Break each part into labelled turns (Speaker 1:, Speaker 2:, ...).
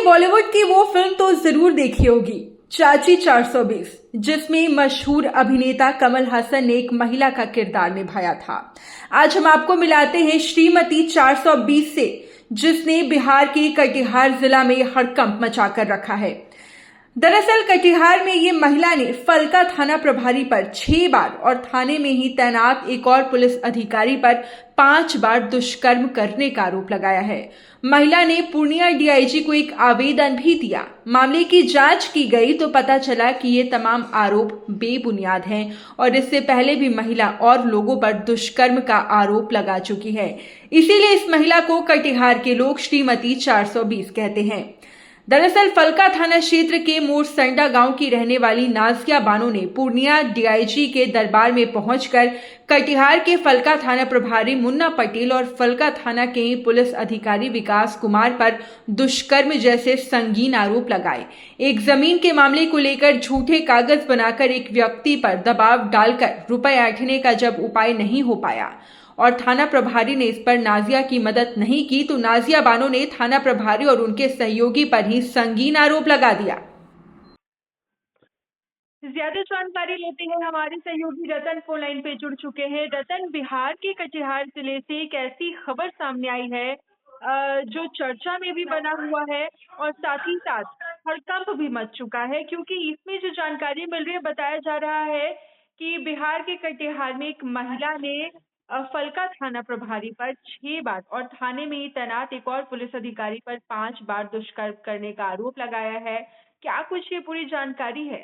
Speaker 1: बॉलीवुड की वो फिल्म तो जरूर देखी होगी, चाची 420, जिसमें मशहूर अभिनेता कमल हसन ने एक महिला का किरदार निभाया था। आज हम आपको मिलाते हैं श्रीमती 420 से, जिसने बिहार के कटिहार जिला में हड़कंप मचाकर रखा है। दरअसल कटिहार में ये महिला ने फलका थाना प्रभारी पर 6 बार और थाने में ही तैनात एक और पुलिस अधिकारी पर 5 बार दुष्कर्म करने का आरोप लगाया है। महिला ने पूर्णिया डीआईजी को एक आवेदन भी दिया। मामले की जांच की गई तो पता चला कि ये तमाम आरोप बेबुनियाद हैं और इससे पहले भी महिला और लोगों पर दुष्कर्म का आरोप लगा चुकी है। इसीलिए इस महिला को कटिहार के लोग श्रीमती 420 कहते हैं। दरअसल फलका थाना क्षेत्र के मोरसंडा गांव की रहने वाली नाजिया बानो ने पूर्णिया डीआईजी के दरबार में पहुंचकर कटिहार के फलका थाना प्रभारी मुन्ना पटेल और फलका थाना के ही पुलिस अधिकारी विकास कुमार पर दुष्कर्म जैसे संगीन आरोप लगाए। एक जमीन के मामले को लेकर झूठे कागज बनाकर एक व्यक्ति पर दबाव डालकर रुपए ऐंठने का जब उपाय नहीं हो पाया और थाना प्रभारी ने इस पर नाजिया की मदद नहीं की तो नाजिया बानो ने थाना प्रभारी और उनके सहयोगी पर ही संगीन आरोप लगा दिया।
Speaker 2: ज्यादा जानकारी लेते हैं, हमारे सहयोगी रतन फोन लाइन पे जुड़ चुके हैं। रतन, बिहार के कटिहार जिले से एक ऐसी खबर सामने आई है जो चर्चा में भी बना हुआ है और साथ ही साथ हड़कंप भी मच चुका है, क्योंकि इसमें जो जानकारी मिल रही है, बताया जा रहा है कि बिहार के कटिहार में एक महिला ने फलका थाना प्रभारी पर 6 बार और थाने में ही तैनात एक और पुलिस अधिकारी पर 5 बार दुष्कर्म करने का आरोप लगाया है। क्या कुछ ये पूरी जानकारी है?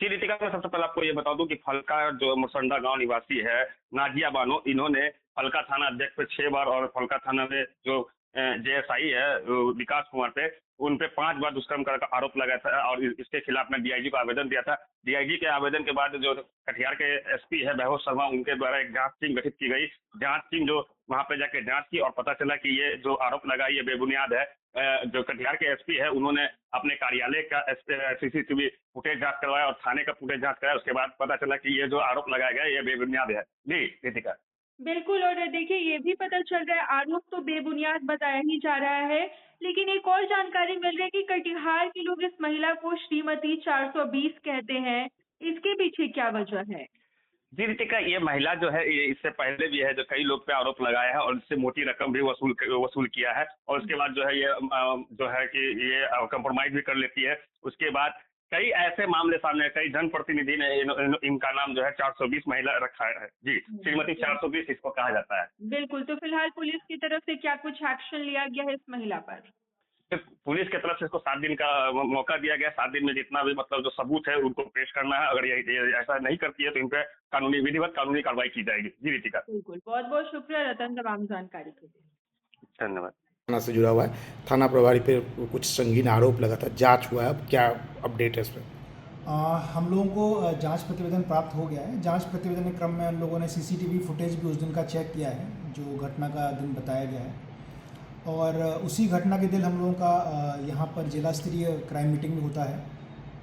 Speaker 3: जी रितिका, मैं सबसे पहले आपको ये बता दूं कि फलका जो मुरसंडा गांव निवासी है नाजिया बानो, इन्होंने फलका थाना अध्यक्ष पे 6 बार और फलका थाना में जो जेएसआई है विकास कुमार पे उन पे 5 बार दुष्कर्म का आरोप लगाया था और इसके खिलाफ में डीआईजी को आवेदन दिया था। डीआईजी के आवेदन के बाद जो कटिहार के एसपी है वैभव शर्मा, उनके द्वारा एक जांच टीम गठित की गई। जांच टीम जो वहां पे जाके जांच की और पता चला कि ये जो आरोप लगा ये बेबुनियाद है। जो कटिहार के एसपी है उन्होंने अपने कार्यालय का सीसीटीवी फुटेज जांच करवाया और थाने का फुटेज जांच कराया। उसके बाद पता चला कि ये जो आरोप लगाया गया ये बेबुनियाद है। जी रितिका,
Speaker 2: बिल्कुल, और देखिए ये भी पता चल रहा है आरोप तो बेबुनियाद बताया ही जा रहा है, लेकिन एक और जानकारी मिल रही है कि कटिहार के लोग इस महिला को श्रीमती 420 कहते हैं। इसके पीछे क्या वजह है?
Speaker 3: जी रितिका, ये महिला जो है ये इससे पहले भी है जो कई लोग पे आरोप लगाया है और इससे मोटी रकम भी वसूल किया है और उसके बाद जो है ये जो है कि ये कंप्रोमाइज भी कर लेती है। उसके बाद कई ऐसे मामले सामने, कई जनप्रतिनिधि ने इनका नाम जो है 420 महिला रखा है। जी, श्रीमती 420 इसको कहा जाता है।
Speaker 2: बिल्कुल, तो फिलहाल पुलिस की तरफ से क्या कुछ एक्शन लिया गया है इस महिला पर?
Speaker 3: पुलिस की तरफ से इसको 7 दिन का मौका दिया गया। 7 दिन में जितना भी मतलब जो सबूत है उनको पेश करना है। अगर ये ऐसा नहीं करती है तो इन पे विधिवत कानूनी कार्रवाई की जाएगी। जी रितिका,
Speaker 2: बिल्कुल, बहुत बहुत शुक्रिया रतन तमाम जानकारी के लिए।
Speaker 3: धन्यवाद।
Speaker 4: थाना से जुड़ा हुआ है, थाना प्रभारी पे कुछ संगीन आरोप लगा था, जांच हुआ है, अब क्या अपडेट है इस पर?
Speaker 5: हम लोगों को जांच प्रतिवेदन प्राप्त हो गया है। जांच प्रतिवेदन के क्रम में हम लोगों ने सीसीटीवी फुटेज भी उस दिन का चेक किया है जो घटना का दिन बताया गया है और उसी घटना के दिन हम लोगों का यहाँ पर जिला स्तरीय क्राइम मीटिंग भी होता है,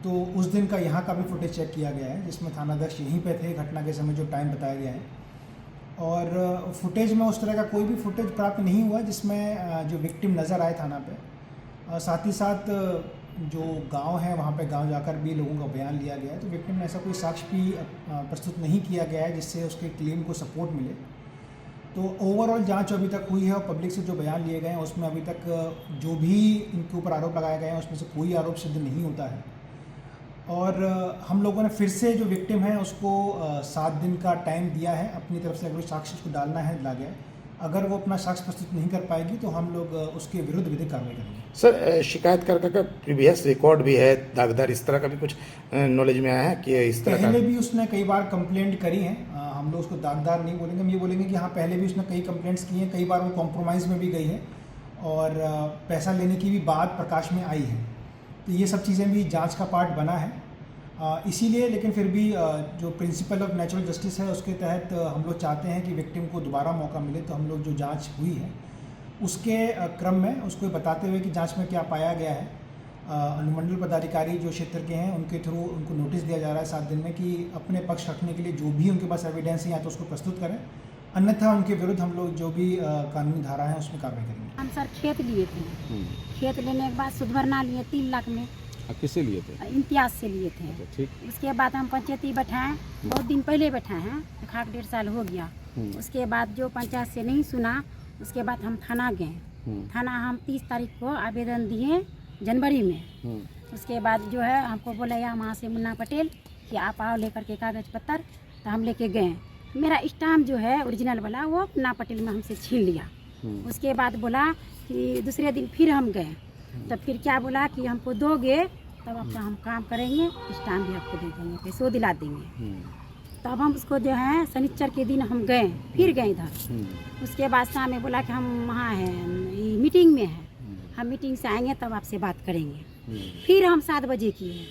Speaker 5: तो उस दिन का यहाँ का भी फुटेज चेक किया गया है जिसमें थानाध्यक्ष यहीं पे थे घटना के समय जो टाइम बताया गया है। और फुटेज में उस तरह का कोई भी फुटेज प्राप्त नहीं हुआ जिसमें जो विक्टिम नज़र आए थाना पे। साथ ही साथ जो गांव है वहाँ पे गांव जाकर भी लोगों का बयान लिया गया है, तो विक्टिम ने ऐसा कोई साक्ष्य भी प्रस्तुत नहीं किया गया है जिससे उसके क्लेम को सपोर्ट मिले। तो ओवरऑल जांच अभी तक हुई है और पब्लिक से जो बयान लिए गए हैं उसमें अभी तक जो भी इनके ऊपर आरोप लगाए गए हैं उसमें से कोई आरोप सिद्ध नहीं होता है। और हम लोगों ने फिर से जो विक्टिम है उसको 7 दिन का टाइम दिया है अपनी तरफ से, अगर साक्ष्य उसको डालना है ला गया। अगर वो अपना साक्ष्य प्रस्तुत नहीं कर पाएगी तो हम लोग उसके विरुद्ध विधिक कार्रवाई करेंगे।
Speaker 4: सर, शिकायतकर्ता का प्रीवियस रिकॉर्ड भी है, दागदार, इस तरह का भी कुछ नॉलेज में आया है कि इस तरह
Speaker 5: पहले भी उसने कई बार कंप्लेंट करी है। हम लोग उसको दागदार नहीं बोलेंगे, हम ये बोलेंगे कि हाँ पहले भी उसने कई कंप्लेंट्स की हैं, कई बार वो कॉम्प्रोमाइज़ में भी गई है और पैसा लेने की भी बात प्रकाश में आई है। तो ये सब चीज़ें भी जांच का पार्ट बना है। इसीलिए लेकिन फिर भी जो प्रिंसिपल ऑफ नेचुरल जस्टिस है उसके तहत हम लोग चाहते हैं कि विक्टिम को दोबारा मौका मिले, तो हम लोग जो जांच हुई है उसके क्रम में उसको बताते हुए कि जांच में क्या पाया गया है, अनुमंडल पदाधिकारी जो क्षेत्र के हैं उनके थ्रू उनको नोटिस दिया जा रहा है 7 दिन में कि अपने पक्ष रखने के लिए जो भी उनके पास एविडेंस है या तो उसको प्रस्तुत करें, अन्यथा उनके विरुद्ध हम लोग जो भी कानूनी धारा है उसमें कार्रवाई करेंगे।
Speaker 6: हम सर खेत लिए थे। खेत लेने के बाद सुध भरना लिए 3 लाख में।
Speaker 7: किससे लिए थे?
Speaker 6: इम्तियाज से लिए थे।
Speaker 7: अच्छा, ठीक।
Speaker 6: उसके बाद हम पंचायती बैठाएं, बहुत दिन पहले बैठाए हैं, 1.5 साल हो गया। उसके बाद जो पंचायत से नहीं सुना, उसके बाद हम थाना गए। थाना हम 30 तारीख को आवेदन दिए जनवरी में। उसके बाद जो है हमको बोला या वहाँ से मुन्ना पटेल कि आप आओ लेकर के कागज पत्तर, तो हम लेके गए। मेरा स्टाम्प जो है ओरिजिनल वाला वो मुन्ना पटेल में हमसे छीन लिया। उसके बाद बोला कि दूसरे दिन फिर हम गए, तब फिर क्या बोला कि हमको दोगे तब अपना हम काम करेंगे, स्टाम्प भी आपको दे देंगे, पैसों दिला देंगे। तब हम उसको जो है शनिचर के दिन हम गए, फिर गए इधर। उसके बाद शाम में बोला कि हम वहाँ हैं, मीटिंग में हैं, हम मीटिंग से आएंगे तब आपसे बात करेंगे। फिर हम 7 बजे किए,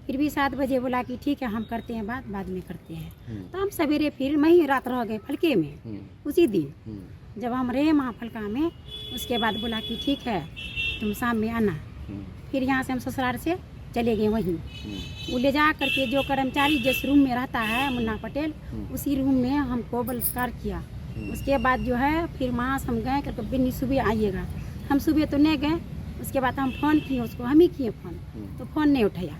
Speaker 6: फिर भी 7 बजे बोला कि ठीक है हम करते हैं बात, बाद में करते हैं। तो हम सवेरे फिर वहीं रात रह गए फलके में। उसी दिन जब हम रहे वहाँ फलका में, उसके बाद बोला कि ठीक है तुम शाम में आना। फिर यहाँ से हम ससुराल से चले गए वहीं। वो ले जा करके जो कर्मचारी जिस रूम में रहता है मुन्ना पटेल, उसी रूम में हमको बलात्कार किया। उसके बाद जो है फिर वहाँ से हम गए करके बिन्नी सुबह आइएगा। हम सुबह तो नहीं गए। उसके बाद हम फ़ोन किए उसको, हम ही किए फ़ोन, तो फ़ोन नहीं उठाया।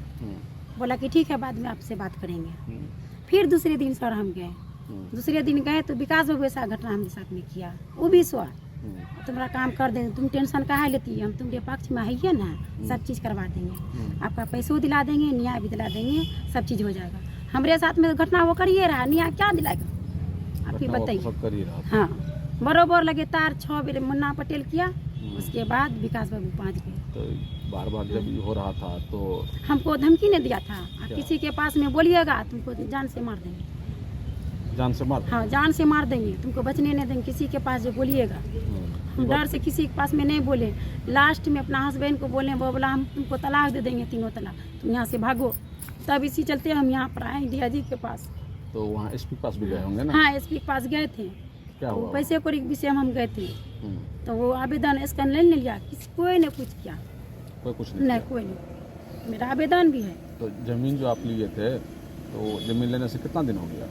Speaker 6: बोला कि ठीक है बाद में आपसे बात करेंगे। फिर दूसरे दिन सर हम गए। दूसरे दिन गए तो विकास बाबू ऐसा घटना हमारे साथ में किया। वो भी सोआ तुम्हारा काम कर देंगे, तुम टेंशन काहे लेती है, हम तुम्हारे पक्ष में है ना, सब चीज़ करवा देंगे, आपका पैसों दिला देंगे, न्याय भी दिला देंगे, सब चीज़ हो जाएगा। हमारे साथ में घटना वो करिए रहा, न्याय क्या दिलाएगा आप ही बताइए। हाँ बरोबर लगातार 6 बेर मुन्ना पटेल किया। उसके बाद विकास बाबू 5 गए।
Speaker 7: तो बार बार जब ये हो रहा था तो
Speaker 6: हमको धमकी ने दिया था, आप किसी के पास में बोलिएगा तुमको जान से मार देंगे।
Speaker 7: जान से मार?
Speaker 6: हाँ जान से मार देंगे, तुमको बचने नहीं देंगे, किसी के पास जो बोलिएगा। हम डर से किसी के पास में नहीं बोले। लास्ट में अपना हस्बैंड को बोले, वो बोला हम तुमको तलाक दे देंगे, 3 तलाक, तुम यहाँ से भागो। तब इसी चलते हम यहाँ पर आए डीआईजी के पास।
Speaker 7: तो वहाँ एसपी के पास भी गए होंगे ना?
Speaker 6: हाँ एसपी के पास गए थे।
Speaker 7: क्या हुआ?
Speaker 6: पैसे को विषय हम गए थे, तो वो आवेदन इसका नहीं लिया, कोई ने कुछ किया,
Speaker 7: कोई कुछ
Speaker 6: नहीं कोई नहीं। मेरा आवेदन भी है।
Speaker 7: तो जमीन जो आप लिए थे, तो जमीन लेने से कितना दिन हो गया?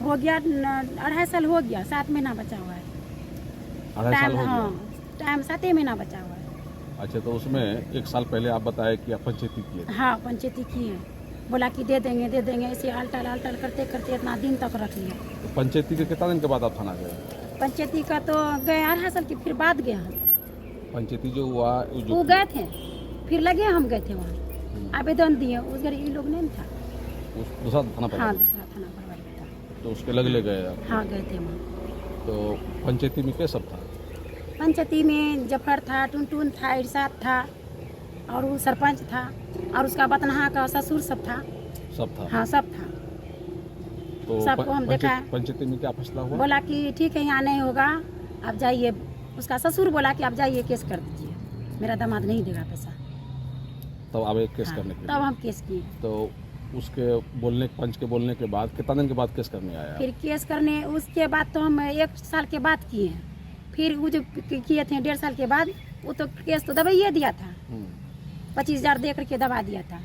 Speaker 6: हो गया 2.5 साल हो गया, 7 महीना बचा हुआ है।
Speaker 7: 2.5 साल हो गया?
Speaker 6: टाइम 7 महीना बचा हुआ है।
Speaker 7: अच्छा, तो उसमें 1 साल पहले आप बताए कि आप पंचायती किए थे?
Speaker 6: हाँ पंचायती किए, बोला कि दे देंगे ऐसे आलटल करते करते इतना दिन तक रख लिया।
Speaker 7: तो पंचायती के कितना दिन के बाद आप थाना गए?
Speaker 6: पंचायती का तो गए 2.5 साल के फिर बाद गए हम।
Speaker 7: पंचायती जो हुआ
Speaker 6: वो गए थे, फिर लगे हम गए थे वहाँ, आवेदन दिए। उस घर ये लोग नहीं था,
Speaker 7: दूसरा थाना पर?
Speaker 6: हाँ दूसरा थाना पर था।
Speaker 7: तो उसके लग गए आप?
Speaker 6: हाँ गए थे वहाँ।
Speaker 7: तो पंचायती में क्या सब था?
Speaker 6: पंचायती में जफर था, टुनटुन था, इरशाद था, और वो सरपंच था, और उसका बतनहा का ससुर सब था।
Speaker 7: सब था?
Speaker 6: हाँ सब था।
Speaker 7: तो
Speaker 6: सबको हम देखा।
Speaker 7: पंचायती में क्या फैसला हुआ?
Speaker 6: बोला कि ठीक है यहाँ नहीं होगा, आप जाइए। उसका ससुर बोला कि आप जाइए केस कर दीजिए, मेरा दामाद नहीं देगा पैसा।
Speaker 7: तब आप एक केस
Speaker 6: हाँ,
Speaker 7: करने के लिए?
Speaker 6: तब हम केस किए।
Speaker 7: तो उसके बोलने, पंच के बोलने के बाद कितना दिन के बाद केस करने आया?
Speaker 6: फिर केस करने उसके बाद तो हम 1 साल के बाद किए। फिर वो जो किए थे 1.5 साल के बाद, वो तो केस तो दबाइए दिया था, 25,000 दे करके दबा दिया था।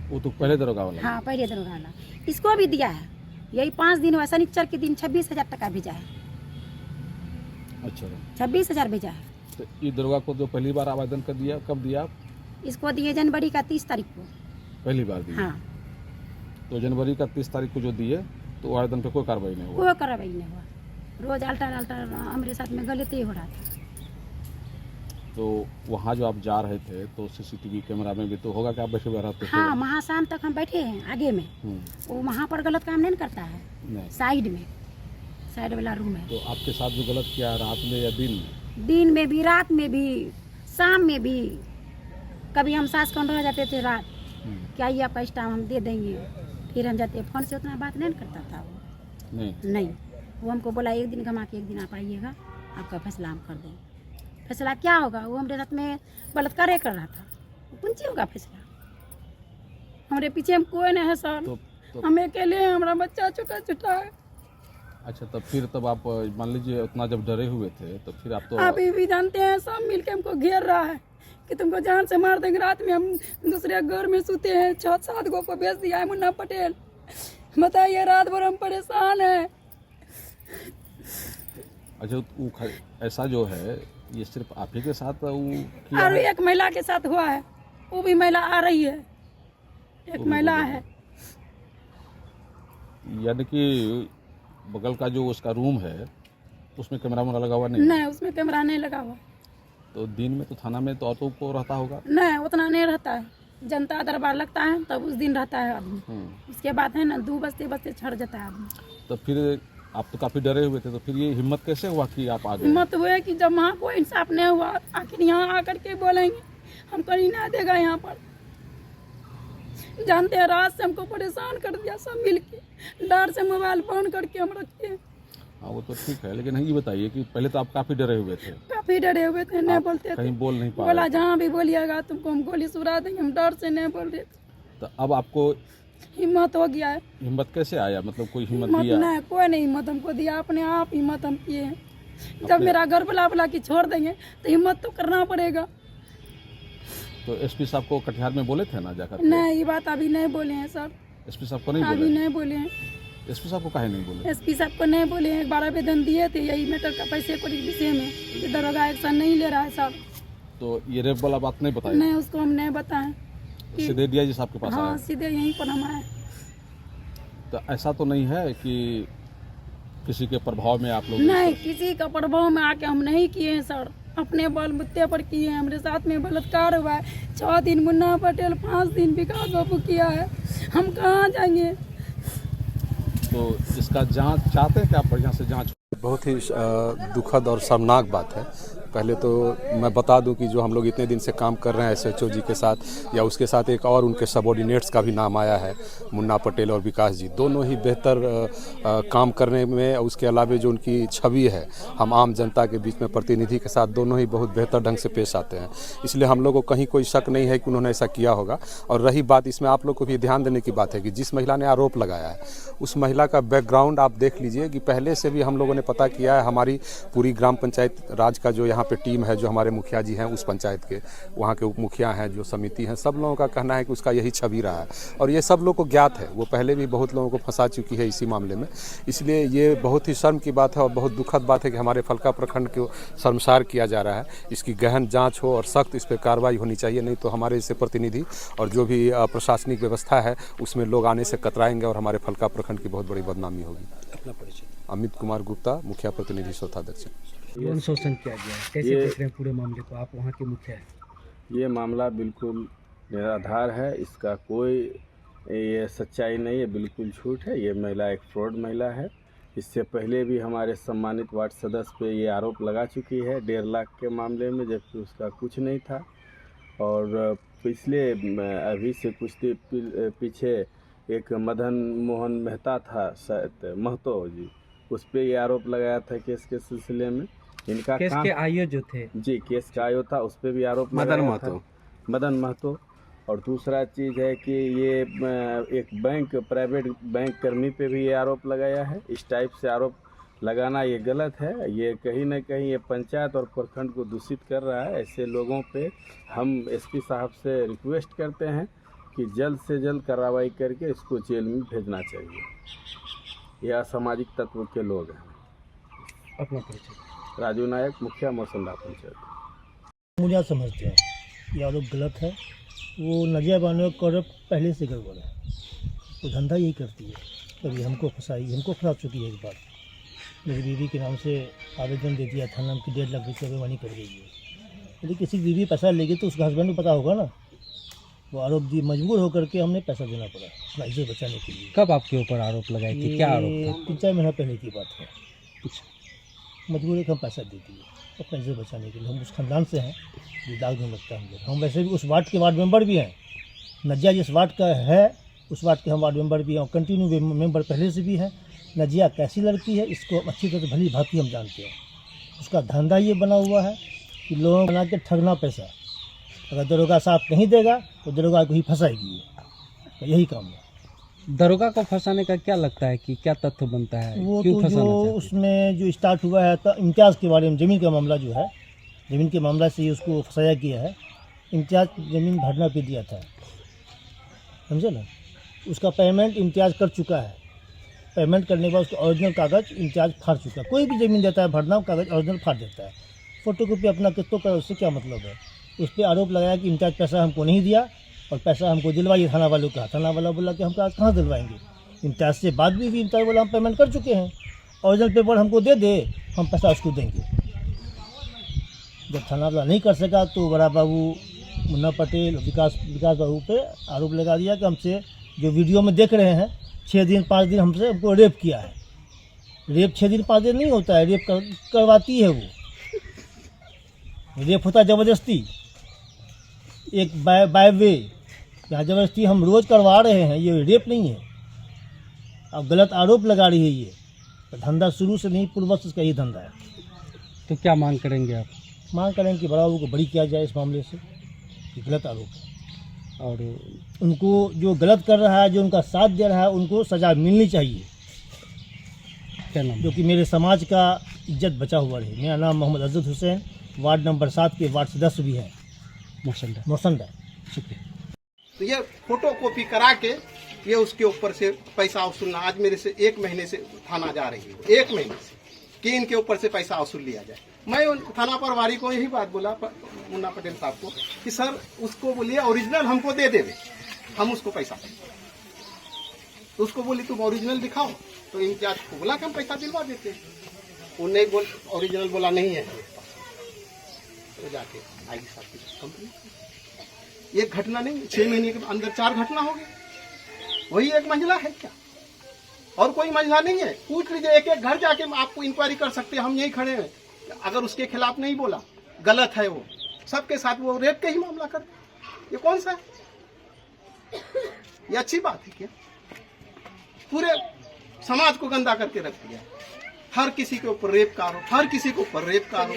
Speaker 7: वो तो पहले दरोगा वाला?
Speaker 6: हाँ पहले दरोगा वाला। इसको भी दिया है, यही 5 दिन हुआ, शनिचर के दिन 26,000 टका भेजा है।
Speaker 7: अच्छा,
Speaker 6: 26,000 भेजा है।
Speaker 7: तो ये दरोगा को जो पहली बार आवेदन कर दिया, कब दिया आप?
Speaker 6: इसको दिए जनवरी का 30 तारीख को।
Speaker 7: पहली बार दिए?
Speaker 6: हाँ।
Speaker 7: तो जनवरी का 30 तारीख को जो दिए, तो आवेदन पे कोई कार्रवाई नहीं हुआ?
Speaker 6: कोई कार्रवाई नहीं हुआ। रोज अल्टर हमारे साथ में गलत ही हो रहा था।
Speaker 7: तो वहाँ जो आप जा रहे थे तो सीसीटीवी कैमरा में भी तो होगा कि आप बैठे हुए रहते थे?
Speaker 6: हाँ वहाँ शाम तक हम बैठे हैं आगे में। वो वहाँ पर गलत काम नहीं करता है,
Speaker 7: नहीं।
Speaker 6: साइड में, साइड वाला रूम है।
Speaker 7: तो आपके साथ जो गलत किया, रात में या दिन में?
Speaker 6: दिन में भी, रात में भी, शाम में भी। कभी हम सास कौन रह जाते थे रात, क्या ये आपका स्टाम्प हम दे देंगे, फिर हम जाते। फोन से उतना बात नहीं करता था वो, नहीं। वो हमको बोला 1 दिन घमा के 1 दिन आप आइएगा, आपका फैसला हम कर देंगे। फैसला क्या होगा, वो हमारे साथ में बलात्कार कर रहा था, कौन सी होगा फैसला। हमारे पीछे हम कोई नहीं है सर, तो हम अकेले हैं, हमारा बच्चा छोटा छोटा है।
Speaker 7: अच्छा, तब आप मान लीजिए उतना जब डरे हुए थे तो फिर आप तो
Speaker 6: अभी भी जानते हैं, सब मिलके हमको घेर रहा है कि तुमको जान से मार देंगे। रात में हम दूसरे घर में सोते हैं, 6-7 गो को बेच दिया है मुन्ना पटेल। बताइए, रात भर हम परेशान हैं।
Speaker 7: अच्छा ऐसा जो है ये सिर्फ आप ही के साथ वो किया
Speaker 6: और
Speaker 7: है?
Speaker 6: एक महिला के साथ हुआ है, वो भी महिला आ रही है, एक
Speaker 7: वो भी
Speaker 6: महिला
Speaker 7: बोल
Speaker 6: है।
Speaker 7: यानी कि बगल का जो उसका रूम है उसमें कैमरा वैमरा लगा हुआ नहीं है?
Speaker 6: नहीं, उसमें कैमरा नहीं लगा हुआ।
Speaker 7: तो दिन में तो थाना में तो ऑटो को रहता होगा।
Speaker 6: नहीं, उतना नहीं रहता है, जनता दरबार लगता है तब उस दिन रहता है आदमी। उसके बाद है ना 2 बजते बजते छड़ जाता है आदमी।
Speaker 7: तो फिर आप तो काफ़ी डरे हुए थे, तो फिर ये हिम्मत कैसे हुआ कि आप आ गए?
Speaker 6: हिम्मत हुए कि जब वहाँ कोई इंसाफ नहीं हुआ, आखिर यहाँ आकर के बोलेंगे हमको नहीं ना देगा यहाँ पर। जानते हैं रात से हमको परेशान कर दिया सब मिल के, डर से मोबाइल बंद करके हम रखे।
Speaker 7: हाँ वो तो ठीक है, लेकिन ये बताइए कि पहले तो आप काफ़ी डरे हुए थे,
Speaker 6: काफी डरे हुए थे, नहीं
Speaker 7: आप
Speaker 6: बोलते थे।
Speaker 7: कहीं बोल नहीं पा
Speaker 6: बोला
Speaker 7: रहे थे।
Speaker 6: जहाँ भी बोलिएगा तुमको हम गोली सुरा देंगे, हम डर से नहीं बोल रहे थे।
Speaker 7: तो अब आपको
Speaker 6: हिम्मत हो गया है।
Speaker 7: हिम्मत कैसे आया, मतलब कोई हिम्मत
Speaker 6: हिम्मत
Speaker 7: दिया?
Speaker 6: नहीं, कोई नहीं हिम्मत हमको दिया, अपने आप हिम्मत हम किए हैं। जब
Speaker 7: अपने-
Speaker 6: मेरा घर बुला के छोड़ देंगे तो हिम्मत तो करना पड़ेगा।
Speaker 7: तो एसपी साहब को कटिहार में बोले थे ना जाकर के?
Speaker 6: नहीं, ये बात अभी नहीं बोले हैं सर,
Speaker 7: एसपी साहब को नहीं
Speaker 6: अभी
Speaker 7: बोले?
Speaker 6: नहीं बोले हैं।
Speaker 7: एसपी साहब को काहे नहीं बोले?
Speaker 6: एसपी साहब को नहीं बोले हैं, 12 आवेदन दिए थे यही मैटर का पैसे को विषय में, कि दरोगा एक्शन नहीं ले रहा है सर।
Speaker 7: तो ये रेप वाला बात नहीं बताया?
Speaker 6: नहीं, उसको हम नहीं बताएं।
Speaker 7: सीधे डीआईजी साहब के पास
Speaker 6: हाँ,
Speaker 7: आया?
Speaker 6: सीधे यहीं पर हम आए।
Speaker 7: तो ऐसा तो नहीं है कि किसी के प्रभाव में आप लोग?
Speaker 6: नहीं, किसी का प्रभाव में आके हम नहीं किए हैं सर, अपने बलबूते पर किए हैं। हमारे साथ में बलात्कार हुआ है, 6 दिन मुन्ना पटेल, 5 दिन विकास बाबू किया है, हम कहाँ जाएंगे?
Speaker 7: तो इसका जांच चाहते हैं कि आप बढ़िया से जांच?
Speaker 8: बहुत ही दुखद और शर्मनाक बात है। पहले तो मैं बता दूं कि जो हम लोग इतने दिन से काम कर रहे हैं एसएचओ जी के साथ, या उसके साथ एक और उनके सबऑर्डिनेट्स का भी नाम आया है, मुन्ना पटेल और विकास जी, दोनों ही बेहतर काम करने में, और उसके अलावा जो उनकी छवि है हम आम जनता के बीच में प्रतिनिधि के साथ, दोनों ही बहुत बेहतर ढंग से पेश आते हैं। इसलिए हम लोग को कहीं कोई शक नहीं है कि उन्होंने ऐसा किया होगा। और रही बात, इसमें आप लोग को भी ध्यान देने की बात है कि जिस महिला ने आरोप लगाया है उस महिला का बैकग्राउंड आप देख लीजिए कि पहले से भी हम लोगों ने पता किया है। हमारी पूरी ग्राम पंचायत राज का जो यहाँ पे टीम है, जो हमारे मुखिया जी हैं उस पंचायत के, वहाँ के उप मुखिया हैं, जो समिति हैं, सब लोगों का कहना है कि उसका यही छवि रहा है। और ये सब लोग को ज्ञात है, वो पहले भी बहुत लोगों को फंसा चुकी है इसी मामले में। इसलिए ये बहुत ही शर्म की बात है और बहुत दुखद बात है कि हमारे फलका प्रखंड को शर्मसार किया जा रहा है। इसकी गहन जाँच हो और सख्त इस पर कार्रवाई होनी चाहिए, नहीं तो हमारे जैसे प्रतिनिधि और जो भी प्रशासनिक व्यवस्था है उसमें लोग आने से कतराएंगे और हमारे फलका प्रखंड की बहुत बड़ी बदनामी होगी।
Speaker 9: अपना परिचय।
Speaker 8: अमित कुमार गुप्ता, मुखिया प्रतिनिधि स्वताध्यक्ष।
Speaker 9: यौन शोषण किया गया है, कैसे देख रहे हैं पूरे मामले को, आप वहाँ के मुखिया हैं?
Speaker 10: ये मामला बिल्कुल निराधार है, इसका कोई ये सच्चाई नहीं है, बिल्कुल झूठ है। ये महिला एक फ्रॉड महिला है। इससे पहले भी हमारे सम्मानित वार्ड सदस्य पे ये आरोप लगा चुकी है 1.5 लाख के मामले में, जबकि उसका कुछ नहीं था। और पिछले अभी से कुछ दिन पीछे एक मदन मोहन मेहता था, शायद महतो जी, उस पर ये आरोप लगाया था केस के सिलसिले में। इनका
Speaker 9: केस के आईओ जो थे
Speaker 10: जी, केस का आयो था, उस पर भी आरोप लगाया था, मदन महतो। और दूसरा चीज़ है कि ये एक बैंक, प्राइवेट बैंक कर्मी पे भी ये आरोप लगाया है। इस टाइप से आरोप लगाना ये गलत है। ये कहीं ना कहीं ये पंचायत और प्रखंड को दूषित कर रहा है। ऐसे लोगों पे हम एसपी साहब से रिक्वेस्ट करते हैं कि जल्द से जल्द कार्रवाई करके इसको जेल में भेजना चाहिए। यह असामाजिक तत्व के लोग हैं।
Speaker 9: अपना परिचय।
Speaker 10: राजू नायक, मुखिया मोरसंडा पंचायत।
Speaker 11: मुझे समझते हैं ये आरोप गलत है। वो नजिया बानो का पहले से गड़बड़ है, वो धंधा यही करती है। कभी हमको फंसा चुकी है। एक बार मेरी बीवी के नाम से आवेदन दे दिया था, नाम की 1.5 लाख रुपये बेईमानी कर गई है। यदि किसी बीवी पैसा लेगी तो उसका हस्बैंड को पता होगा ना। वो आरोप दी, मजबूर होकर के हमने पैसा देना पड़ा अपना इज्जत बचाने के लिए।
Speaker 9: कब आपके ऊपर आरोप लगाए थे, क्या आरोप था?
Speaker 11: 3-4 महीना पहले की बात है। मजबूर है कि हम पैसा दे दिए अपना इज्जत बचाने के लिए। हम उस खानदान से हैं, दाग नहीं लगता हम लोग। हम वैसे भी उस वार्ड के वार्ड मेंबर भी हैं। नजिया जिस वार्ड का है उस वार्ड के हम वार्ड मेंबर भी हैं और कंटिन्यू मेंबर पहले से भी हैं। नजिया कैसी लड़की है इसको अच्छी तरह से भली भांति हम जानते हैं। उसका धंधा ये बना हुआ है कि लोगों को बना के ठगना पैसा। अगर दरोगा साहब नहीं देगा तो दरोगा को ही फंसाएगी, तो यही काम है।
Speaker 9: दरोगा को फंसाने का क्या लगता है कि क्या तथ्य बनता है,
Speaker 11: वो
Speaker 9: क्यों
Speaker 11: तो
Speaker 9: फंसाना
Speaker 11: जो
Speaker 9: चाहते हैं?
Speaker 11: उसमें जो स्टार्ट हुआ है तो इम्तियाज़ के बारे में, ज़मीन का मामला जो है, ज़मीन के मामला से ही उसको फंसाया गया है। इम्तियाज़ ज़मीन भरना पे दिया था, समझे ना। उसका पेमेंट इम्तियाज़ कर चुका है पेमेंट करने के बाद उसका ओरिजिनल कागज़ इंचार्ज फाड़ चुका है। कोई भी ज़मीन देता है भरना, कागज़ ओरिजिनल फाड़ देता है। फोटोकॉपी अपना कितों का, उससे क्या मतलब है। उस पर आरोप लगाया कि इंचार्ज पैसा हमको नहीं दिया और पैसा हमको दिलवाइए थाना वालों का। थाना वाला बोला कि हम कहाँ दिलवाएंगे। इंचार्ज से बात भी इंचार्ज बोला हम पेमेंट कर चुके हैं, ओरिजिनल पेपर हमको दे दे, हम पैसा उसको देंगे। जब थाना वाला नहीं कर सका तो बड़ा बाबू मुन्ना पटेल विकास बाबू पे आरोप लगा दिया कि हमसे जो वीडियो में देख रहे हैं 6 दिन 5 दिन हमको रेप किया है। रेप 6 दिन 5 दिन नहीं होता है, रेप करवाती है वो। रेप होता है ज़बरदस्ती, एक बाय वे। यहाँ ज़बरदस्ती हम रोज़ करवा रहे हैं, ये रेप नहीं है। अब गलत आरोप लगा रही है ये। तो धंधा शुरू से नहीं, पूर्व से इसका ये धंधा है।
Speaker 9: तो क्या मांग करेंगे आप?
Speaker 11: मांग करेंगे कि बड़ा बाबू को बरी किया जाए इस मामले से, ये गलत आरोप है।
Speaker 9: और
Speaker 11: उनको जो गलत कर रहा है, जो उनका साथ दे रहा है, उनको सज़ा मिलनी चाहिए,
Speaker 9: क्या नाम?
Speaker 11: क्योंकि मेरे समाज का इज्जत बचा हुआ रहे। मेरा नाम मोहम्मद अजद हुसैन, वार्ड नंबर 7 के वार्ड सदस्य भी है मोरसंडा।
Speaker 9: शुक्रिया।
Speaker 12: तो ये फोटो कॉपी करा के ये उसके ऊपर से पैसा वसूलना। आज मेरे से 1 महीने से थाना जा रही है, 1 महीने से, कि इनके ऊपर से पैसा वसूल लिया जाए। मैं उन थाना प्रभारी को यही बात बोला, मुन्ना पटेल साहब को, कि सर उसको बोलिए ओरिजिनल हमको दे देवे, हम उसको पैसा दें। तो उसको बोली तुम ओरिजिनल दिखाओ, तो इंचार्ज को बोला कि हम पैसा दिलवा देते हैं। वो नहीं बोल, ओरिजिनल बोला नहीं है। तो जाके आई साहब की कंपनी, एक घटना नहीं, 6 महीने के अंदर 4 घटना हो गई। वही एक महिला है क्या, और कोई महिला नहीं है? पूछ लीजिए, एक एक घर जाके आपको इंक्वायरी कर सकते हैं, हम यही खड़े हैं। अगर उसके खिलाफ नहीं बोला, गलत है वो, सबके साथ वो रेप का ही मामला कर, ये कौन सा है? ये अच्छी बात है क्या? पूरे समाज को गंदा करके रख दिया। हर किसी के ऊपर रेप का आरोप, हर किसी के ऊपर रेप का आरोप।